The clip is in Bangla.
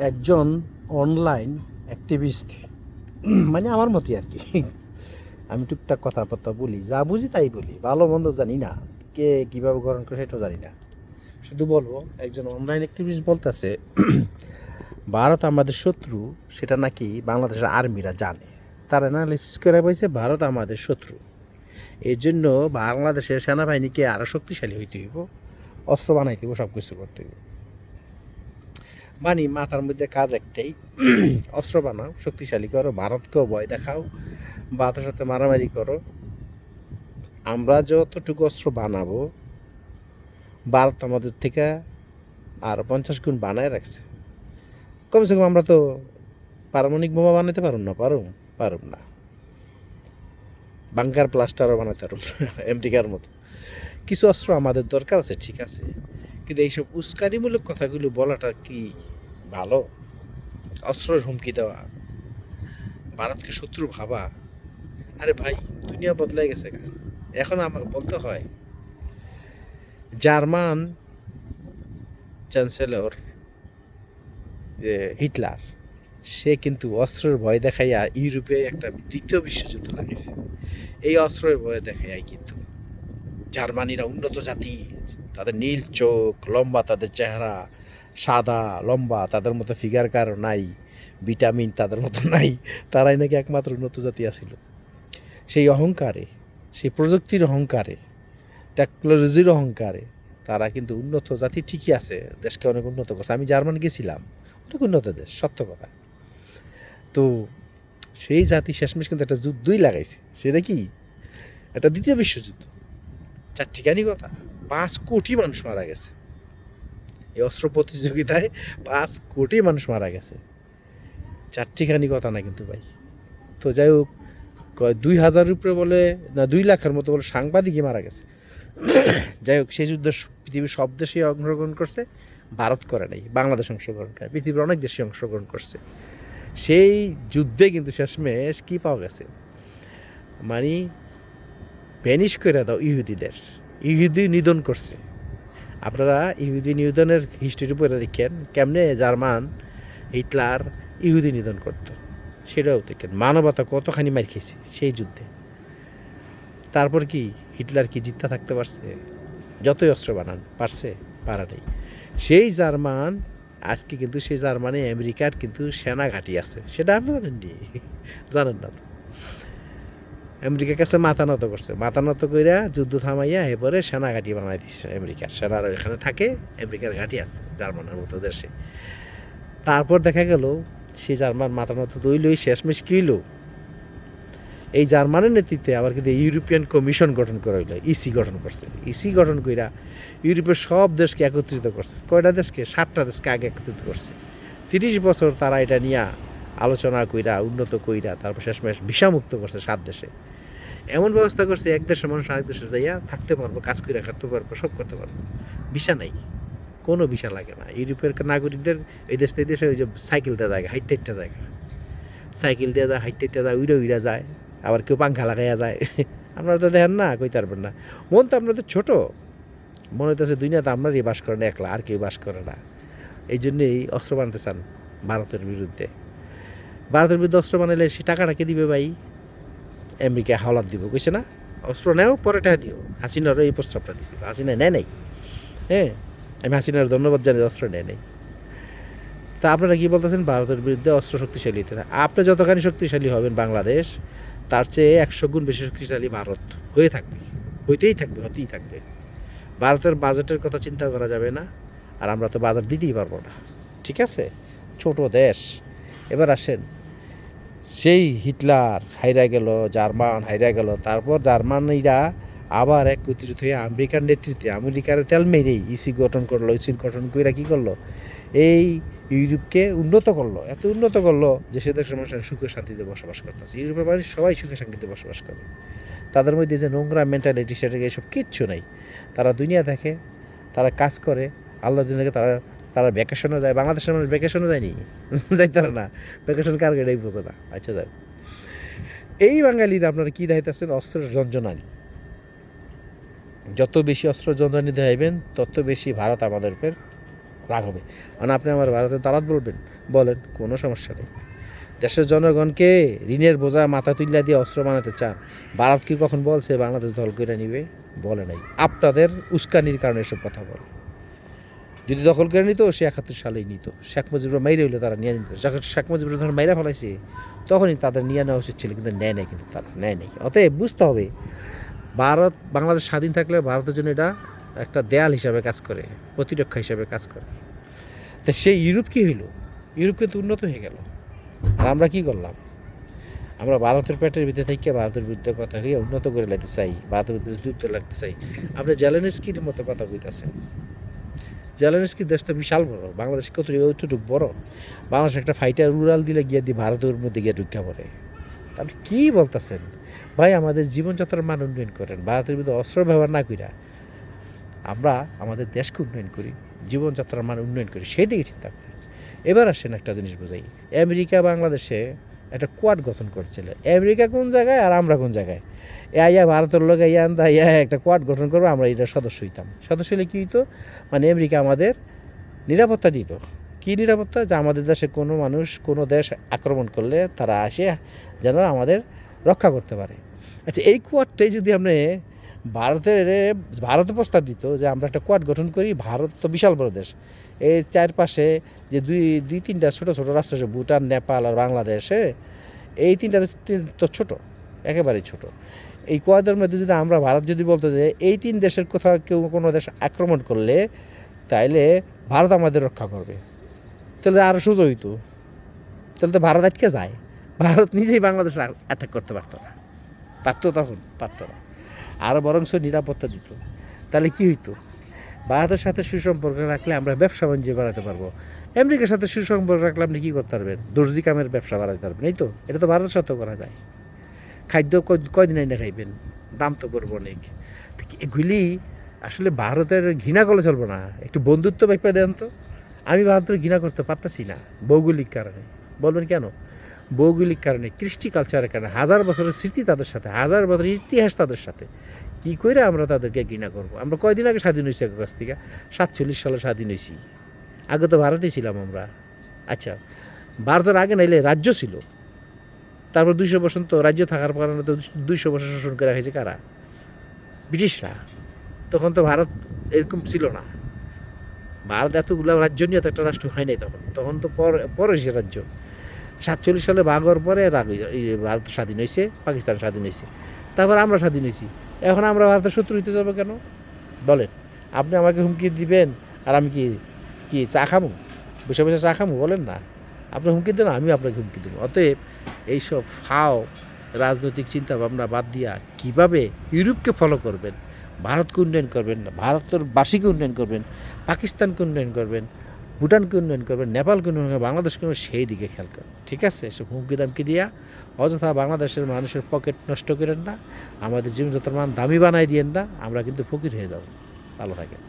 একজন অনলাইন অ্যাক্টিভিস্ট, মানে আমার মতই আর কি। আমি টুকটাক কথাবার্তা বলি, যা বুঝি তাই বলি, ভালো মন্দ জানি না, কে কীভাবে গ্রহণ করে সেটাও জানি না। শুধু বলবো, একজন অনলাইন অ্যাক্টিভিস্ট বলতেছে ভারত আমাদের শত্রু, সেটা নাকি বাংলাদেশের আর্মিরা জানে। তারা অ্যানালিসিস করে বলছে ভারত আমাদের শত্রু, এর জন্য বাংলাদেশের সেনাবাহিনীকে আরও শক্তিশালী হইতে হইব, অস্ত্র বানাইতে হইব, সব কিছু করতে হইব। মানে মাথার মধ্যে কাজ একটাই, অস্ত্র বানাও, শক্তিশালী করো, ভারতকেও ভয় দেখাও, ভারতের সাথে মারামারি করো। আমরা যতটুকু অস্ত্র বানাবো, ভারত আমাদের থেকে আর 50 গুণ বানায় রাখছে। কমসে কম আমরা তো পারমাণবিক বোমা বানাতে পারুম না, পারুম না, বাংকার ব্লাস্টারও বানাতে পারুম না আমেরিকার মতো। কিছু অস্ত্র আমাদের দরকার আছে, ঠিক আছে, কিন্তু এইসব উস্কানিমূলক কথাগুলো বলাটা কি ভালো? অস্ত্রের হুমকি দেওয়া, ভারতকে শত্রু ভাবা, আরে ভাই, দুনিয়া বদলে গেছে। এখন আমাকে বলতে হয়, জার্মান চ্যান্সেলর যে হিটলার, সে কিন্তু অস্ত্রের ভয় দেখাইয়া ইউরোপে একটা দ্বিতীয় বিশ্বযুদ্ধ লাগিয়েছে। এই অস্ত্রের ভয় দেখাইয়াই কিন্তু জার্মানিরা উন্নত জাতি, তাদের নীল চোখ, লম্বা তাদের চেহারা, সাদা লম্বা, তাদের মতো ফিগার কারো নাই, ভিটামিন তাদের মতো নাই, তারাই নাকি একমাত্র উন্নত জাতি আছিল। সেই অহংকারে, সেই প্রযুক্তির অহংকারে, টেকনোলজির অহংকারে তারা কিন্তু উন্নত জাতি ঠিকই আছে, দেশকে অনেক উন্নত করছে। আমি জার্মান গেছিলাম, অনেক উন্নত দেশ, সত্য কথা। তো সেই জাতি শেষমেশ কিন্তু একটা যুদ্ধই লাগাইছে, সেটা কি? একটা দ্বিতীয় বিশ্বযুদ্ধ। চারটিখানি কথা, 5 কোটি মানুষ মারা গেছে এই অস্ত্র প্রতিযোগিতায়, 5 কোটি মানুষ মারা গেছে। চারটিখানি কথা না কিন্তু ভাই। তো যাই হোক, 2000-এর উপরে বলে না, 2 লাখের মতো বলে সাংবাদিকই মারা গেছে। যাই হোক, সেই যুদ্ধ পৃথিবীর সব দেশেই অংশগ্রহণ করছে, ভারত করে নাই, বাংলাদেশ অংশগ্রহণ করে, পৃথিবীর অনেক দেশে অংশগ্রহণ করছে। সেই যুদ্ধে কিন্তু শেষমেশ কী পাওয়া গেছে, মানে ভ্যানিশ করে দাও ইহুদিদের, ইহুদি নিধন করছে। আপনারা ইহুদি নিধনের হিস্ট্রির উপরে দেখেন কেমনে জার্মান হিটলার ইহুদি নিধন করত, সেটাও দেখেন মানবতা কতখানি মার খেয়েছে সেই যুদ্ধে। তারপর কি হিটলার কি জিততে থাকতে পারছে? যতই অস্ত্র বানান, পারছে? পারা নেই। সেই জার্মান আজকে কিন্তু, সেই জার্মানে আমেরিকার কিন্তু সেনা ঘাঁটি আছে, সেটা আপনি জানেন নি? জানেন না তো। আমেরিকার কাছে মাথা নত করছে, মাথা নত কইরা যুদ্ধ থামাইয়া এরপরে সেনা ঘাঁটি বানাই দিচ্ছে। আমেরিকার সেনারা এখানে থাকে, আমেরিকার ঘাঁটি আছে জার্মানের মতো দেশে। তারপর দেখা গেল সে জার্মান মাথা নত দইলই, শেষমেশ কী হইল, এই জার্মানের নেতৃত্বে আবার কিন্তু ইউরোপিয়ান কমিশন গঠন করা হইলো, ইসি গঠন করছে। ইসি গঠন কইরা ইউরোপের সব দেশকে একত্রিত করছে। কয়টা দেশকে? 7টা দেশকে আগে একত্রিত করছে। 30 বছর তারা এটা নিয়ে আলোচনা কইরা, উন্নত কইরা, তারপর শেষমেশ ভিসামুক্ত করছে 7 দেশে। এমন ব্যবস্থা করছে, এক দেশের মানুষ আরেক দেশে যাইয়া থাকতে পারবো, কাজ করে খাতে পারবো, সব করতে পারবো, ভিসা নাই, কোনো ভিসা লাগে না। ইউরোপের নাগরিকদের এই দেশ থেকে দেশে ওই যে সাইকেল দেওয়া যায়, হাইটটা জায়গা, সাইকেল দিয়ে যায়, হাইটটা যায়, উইরা যায়, আবার কেউ পাংখা লাগাইয়া যায়। আপনারা তো দেখেন না, কইতে পারবেন না। মন তো আপনাদের ছোটো, মনে হইতেছে দুনিয়াতে আপনারই বাস করেন একলা, আর কেউ বাস করে না। এই জন্যেই অস্ত্র বানাতে চান ভারতের বিরুদ্ধে। ভারতের বিরুদ্ধে অস্ত্র বানাইলে সে টাকাটা কে দিবে ভাই? আমেরিকা হাওলাত দিব, কইছে না? অস্ত্র নেও, পরে টাকা দিও। হাসিনারও এই প্রস্তাবটা দিছিল, হাসিনা নেয় নাই। হ্যাঁ, আমি হাসিনার ধন্যবাদ জানি, অস্ত্র নেয় নাই। তা আপনারা কী বলতেছেন, ভারতের বিরুদ্ধে অস্ত্র শক্তিশালী হতে না? আপনি যতখানি শক্তিশালী হবেন বাংলাদেশ, তার চেয়ে 100 গুণ বেশি শক্তিশালী ভারত হয়ে থাকবে, হইতেই থাকবে, হতেই থাকবে। ভারতের বাজেটের কথা চিন্তা করা যাবে না, আর আমরা তো বাজেট দিতেই পারবো না, ঠিক আছে? ছোট দেশ। এবার আসেন, সেই হিটলার হাইরা গেল, জার্মান হাইরা গেল, তারপর জার্মানিরা আবার একত্রিত হয়ে আমেরিকার নেতৃত্বে, আমেরিকার তেল মেরেই ইসি গঠন করলো। ইসি গঠন করে কী করলো, এই ইউরোপকে উন্নত করলো, এত উন্নত করলো যে সে দেশের মানুষ সুখে শান্তিতে বসবাস করতেছে। ইউরোপের মানুষ সবাই সুখে শান্তিতে বসবাস করে, তাদের মধ্যে যে নোংরা মেন্টালিটি, সেটাকে এসব কিচ্ছু নেই। তারা দুনিয়া দেখে, তারা কাজ করে, আল্লাহ দিনকে তারা তারা ভ্যাকেশনও যায়। বাংলাদেশের মানুষ ভ্যাকেশনও যায়নি, যাইতে না, ভ্যাকেশন কার এটাই বোঝে না। আচ্ছা যাই, এই বাঙালিরা আপনারা কী দেখাইতেছেন? অস্ত্রের যঞ্জনানি। যত বেশি অস্ত্র যঞ্জনানি দেখাইবেন, তত বেশি ভারত আমাদের উপর রাগ হবে। মানে আপনি আমার ভারতের দালাল বলবেন, বলেন, কোনো সমস্যা নেই। দেশের জনগণকে ঋণের বোঝা মাথা তুলিয়া দিয়ে অস্ত্র বানাতে চান। ভারত কি কখন বলছে বাংলাদেশ দখল করে নিবে? বলে নাই। আপনাদের উস্কানির কারণে এসব কথা বলে। যদি দখল করে নিত সে 71 সালেই নিত। শেখ মুজিবুর মাইরে হইলে তারা নিয়ে নিত। যখন শেখ মুজিবুর যখন মাইরা ফেলাইছে তখনই তাদের নিয়ে নেওয়া উচিত ছিল, কিন্তু নেয় নাই, কিন্তু তারা নেয় নাই। অতএব বুঝতে হবে ভারত বাংলাদেশ স্বাধীন থাকলে ভারতের জন্য এটা একটা দেয়াল হিসাবে কাজ করে, প্রতিরক্ষা হিসাবে কাজ করে। তা সেই ইউরোপ কী হইল? ইউরোপ কিন্তু উন্নত হয়ে গেল, আর আমরা কী করলাম? আমরা ভারতের পেটের ভিতরে থেকে ভারতের বিরুদ্ধে কথা হয়ে উন্নত করে লাগতে চাই, ভারতের বিরুদ্ধে যুদ্ধ লাগতে চাই। আপনি জেলেনস্কির মতো কথা কইতেছেন। জেলেনস্কির দেশ তো বিশাল বড়, বাংলাদেশ কত ওইটুকু বড়। বাংলাদেশ একটা ফাইটার উড়াল দিলে গিয়ে দিয়ে ভারতের মধ্যে গিয়ে ঢুকা পড়ে। আপনি কী বলতেছেন ভাই? আমাদের জীবনযাত্রার মান উন্নয়ন করেন, ভারতের বিরুদ্ধে অস্ত্র ব্যবহার না কইরা আমরা আমাদের দেশকে উন্নয়ন করি, জীবনযাত্রার মান উন্নয়ন করি, সেই দিকে চিন্তা করি। এবার আসেন একটা জিনিস বোঝাই। আমেরিকা বাংলাদেশে একটা কোয়াড গঠন করছিল। আমেরিকা কোন জায়গায় আর আমরা কোন জায়গায়? আইয়া ভারতের লোক ইয়া একটা কোয়াড গঠন করবো, আমরা এটা সদস্য হইতাম। সদস্য হলে কী হইতো? মানে আমেরিকা আমাদের নিরাপত্তা দিত। কী নিরাপত্তা? যে আমাদের দেশে কোনো মানুষ কোনো দেশ আক্রমণ করলে তারা আসে যেন আমাদের রক্ষা করতে পারে। আচ্ছা, এই কোয়াডটাই যদি আপনি ভারতে প্রস্তাব দিত যে আমরা একটা কোয়াড গঠন করি, ভারত তো বিশাল বড় দেশ, এর চারপাশে যে দুই তিনটা ছোটো ছোটো রাষ্ট্র আছে, ভুটান, নেপাল আর বাংলাদেশে, এই তিনটা দেশ তো ছোটো, একেবারেই ছোটো। এই কোয়াডের মধ্যে যদি আমরা ভারত যদি বলতো যে এই তিন দেশের কোথাও কেউ কোনো দেশ আক্রমণ করলে তাইলে ভারত আমাদের রক্ষা করবে, তাহলে আরও সোজা হইতো। তাহলে তো ভারত আটকে যায়, ভারত নিজেই বাংলাদেশ অ্যাটাক করতে পারতো না। তখন পারতো না, আরও বরংস নিরাপত্তা দিত। তাহলে কী হইতো? ভারতের সাথে সুসম্পর্ক রাখলে আমরা ব্যবসা বাণিজ্য বাড়াতে পারবো। আমেরিকার সাথে সুসম্পর্ক রাখলে আপনি কী করতে পারবেন? দর্জি কামের ব্যবসা বাড়াতে পারবেন। এই তো, এটা তো ভারতের সাথেও করা যায়। খাদ্য কয়দিন আইনা খাইবেন, দাম তো পড়বো অনেক। এগুলি আসলে ভারতের ঘৃণা করলে চলবো না, একটু বন্ধুত্ব ব্যাপার দেন তো। আমি ভারতের ঘৃণা করতে পারতেছি না ভৌগোলিক কারণে। বলবেন কেন? ভৌগোলিক কারণে, কৃষ্টি কালচারের কারণে, 1000 বছরের স্মৃতি তাদের সাথে, 1000 বছরের ইতিহাস তাদের সাথে। কী করে আমরা তাদেরকে ঘৃণা করবো? আমরা কয়দিন আগে স্বাধীন হয়েছি এর কাছ থেকে? 47 সালে স্বাধীন হয়েছি। আগে তো ভারতেই ছিলাম আমরা। আচ্ছা, ভারতের আগে নাইলে রাজ্য ছিল, তারপর 200 বছর তো রাজ্য থাকার কারণে তো 200 বছর শাসন করে রেখেছে কারা? ব্রিটিশরা। তখন তো ভারত এরকম ছিল না। ভারত এতগুলো রাজ্য নিয়ে তো একটা রাষ্ট্র হয় নাই তখন, তখন তো পরে সে রাজ্য। 47 সালে ভাগ হওয়ার পরে ভারত স্বাধীন হয়েছে, পাকিস্তান স্বাধীন হয়েছে, তারপর আমরা স্বাধীন হয়েছি। এখন আমরা ভারতের শত্রু হইতে যাবো কেন? বলেন। আপনি আমাকে হুমকি দিবেন আর আমি কি কি চা খামু? বসে বসে চা খামু? বলেন না। আপনি হুমকি দেন, আমি আপনাকে হুমকি দেবো। অতএব এইসব রাজনৈতিক চিন্তা ভাবনা বাদ দিয়া কীভাবে ইউরোপকে ফলো করবেন, ভারতকে উন্নয়ন করবেন, ভারতের বাসীকে উন্নয়ন করবেন, পাকিস্তানকে উন্নয়ন করবেন, ভুটানকে উন্নয়ন করবেন, নেপালকে উন্নয়ন করবেন, বাংলাদেশকে সেই দিকে খেয়াল করবেন। ঠিক আছে? এসব হুমকি দামকি দিয়া অযথা বাংলাদেশের মানুষের পকেট নষ্ট করেন না, আমাদের জীবনযাত্রার মান দামি বানাই দিয়েন না, আমরা কিন্তু ফকির হয়ে যাব। ভালো থাকেন।